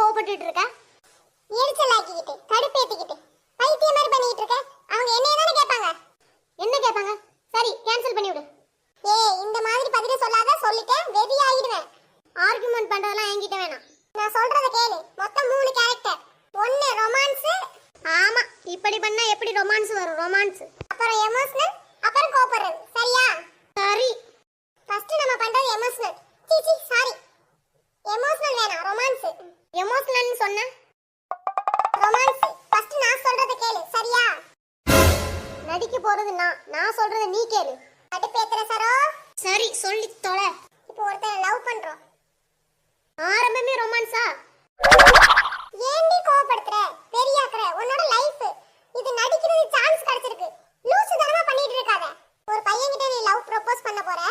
கோவப்பட்டுட்டு இருக்க? எரிச்சல் ஆக்கிக்கிட்டு கடுப்பேத்திக்கிட்டு பைத்தியம் மாதிரி பண்ணிட்டு இருக்க. அவங்க என்னைய தானே கேட்பாங்க. என்ன கேட்பாங்க? சரி கேன்சல் பண்ணி விடு. ஏய் இந்த மாதிரி பதிலே சொல்லாத, சொல்லிட்டேன் வெறி ஆகிடுவேன். ஆர்குமெண்ட் பண்றதெல்லாம் என்கிட்ட வேணாம். நான் சொல்றத கேளு. மொத்தம் 3 கேரக்டர். 1 ரொமான்ஸ். ஆமா இப்படி பண்ணா எப்படி ரொமான்ஸ் வரும்? ரொமான்ஸ் அப்புறம் எமோஷனல் அப்புறம் கோபப்படுறது. சரியா? சரி. ஃபர்ஸ்ட் நம்ம பண்றது எமோஷனல். சீ சாரி, எமோஷனல் வேணாம், ரொமான்ஸ். எமோஷனல்னு சொன்ன ரொமான்ஸ். ஃபர்ஸ்ட் நான் சொல்றத கேளு. சரியா? நடிக்க போறது நான் சொல்றத நீ கேளு. கடுப்பேத்துற சரோ. சரி சொல்லி தொலை. இப்போ ஒருத்தரை லவ் பண்றோம். ஆரம்பமே ரொமான்ஸா? ஏன் நீ கோவப்படுத்துற? பெரியாக்குற உன்னோட லைஃப் இது. நடிக்கிறது சான்ஸ் கிடைச்சிருக்கு. லூசு தரமா பண்ணிட்டு இருக்காத. ஒரு பையன் கிட்ட நீ லவ் ப்ரோபோஸ் பண்ண போற.